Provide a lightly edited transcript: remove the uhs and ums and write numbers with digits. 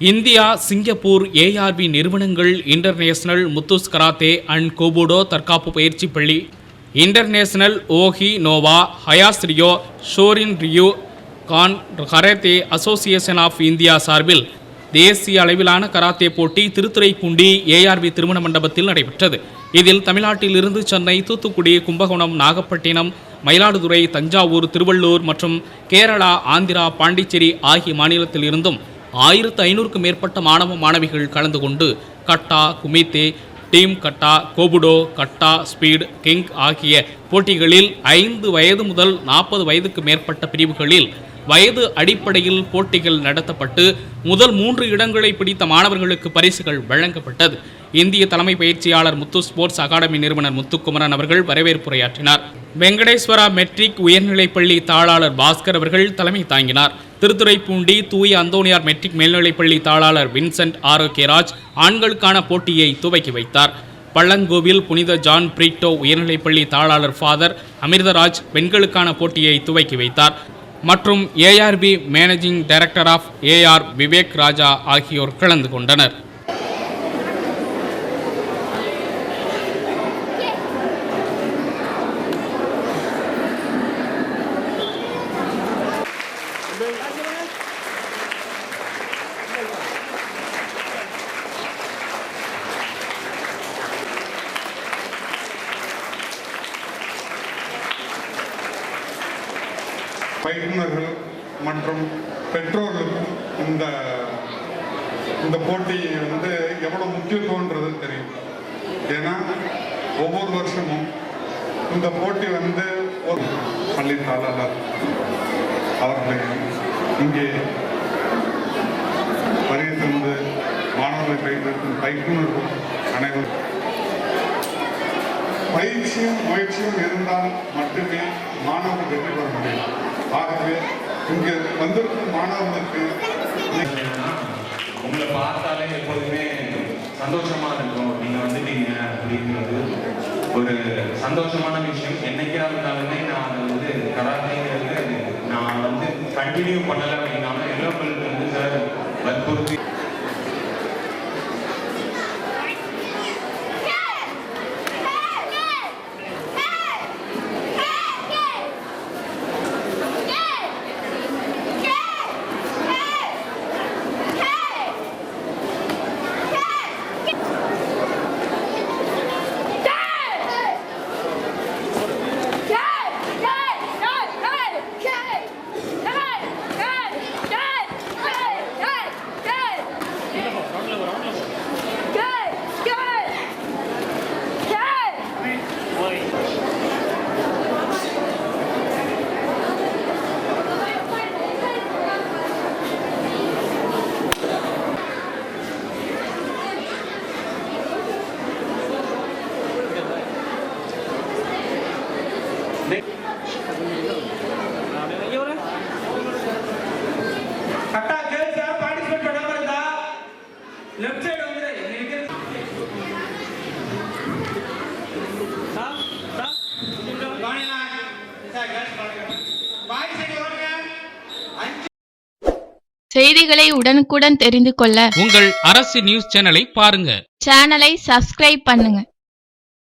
India Singapore ARV நிறுவனங்கள் international Muthu's karate and kobudo தற்காப்பு பயிற்சி பள்ளி இன்டர்நேஷனல் ஓஹி நோவா ஹயாஸ்ரியோ Shorin Ryu Kan karate association of India சார்பில் தேசிய அளவிலான கராத்தே போட்டி திருத்துறைப்பூண்டி ஏஆர்வி திருமண மண்டபத்தில் நடைபெற்றது. இதில் தமிழ்நாட்டிலிருந்து சென்னை, தூத்துக்குடி, கும்பகோணம், நாகப்பட்டினம், மயிலாடுதுறை, தஞ்சாவூர், திருவள்ளூர் மற்றும் கேரளா, ஆந்திரா, பாண்டிச்சேரி ஆகிய மாநிலத்தில் இருந்தும் 1500க்கும் மேற்பட்ட மாணவ மாணவிகள் கலந்து கொண்டு கட்டா, குமித்தே, டீம் கட்டா, கோபுடோ, கட்டா, ஸ்பீட், கிங் ஆகிய போட்டிகளில் 5 வயது முதல் 40 வயதுக்கு மேற்பட்ட பிரிவுகளில் வயது அடிப்படையில் போட்டிகள் நடத்தப்பட்டு முதல் 3 இடங்களை பிடித்த மாணவர்களுக்கு பரிசுகள் வழங்கப்பட்டது. இந்திய தலைமை பயிற்சியாளர் முத்து ஸ்போர்ட்ஸ் அகாடமி நிறுவனர் முத்துக்குமரன் அவர்கள் வரவேற்புரையாற்றினார். வெங்கடேஸ்வரா மெட்ரிக் உயர்நிலைப்பள்ளி தாளாளர் பாஸ்கர் அவர்கள் தலைமை தாங்கினார். திருத்துறைப்பூண்டி தூய அந்தோனியார் மெட்ரிக் மேல்நிலைப்பள்ளி தாளாளர் வின்சென்ட் ஆரோக்கியராஜ் ஆண்களுக்கான போட்டியை துவக்கி வைத்தார். பள்ளங்கோவில் புனித ஜான் பிரீட்டோ உயர்நிலைப்பள்ளி தாளாளர் ஃபாதர் அமிர்தராஜ் பெண்களுக்கான போட்டியை துவக்கி வைத்தார். மற்றும் ARV managing director of AR Vivek Raja ஆகியோர் கலந்து கொண்டனர். பயிற்றுனர்கள் மற்றும் பெற்றோர்களுக்கும் இந்த போட்டி எவ்வளவு முக்கியத்துவன்றது தெரியும். ஏன்னா ஒவ்வொரு வருஷமும் இந்த போட்டி ஒரு பள்ளி தாளாளர் அவர்களையும் இங்கே வருகை தந்து மாணவர்களை பயிற்றுவிக்கும் பயிற்றுனர்கள் அனைவரும் பயிற்சியும் முயற்சியும் இருந்தால் மட்டுமே மாணவர்கள் வெற்றி பெற முடியும். ஆகவே இங்கே வந்திருக்கும் மாணவர்களுக்கு உங்களை பார்த்தாலே எப்போதுமே சந்தோஷமா இருக்கும். நீங்க வந்துட்டீங்க அப்படிங்கிறது ஒரு சந்தோஷமான விஷயம். என்னைக்கா இருந்தாலுமே நான் அதை கராத்தேங்கிறது நான் கண்டினியூ பண்ணலை அப்படின்னாலும் எல்லோருக்கும் சார் வற்புறுத்தி செய்திகளை உடனுக்குடன் தெரிந்து கொள்ள உங்கள் அரசு நியூஸ் சேனலை பாருங்க. சேனலை சப்ஸ்கிரைப் பண்ணுங்க.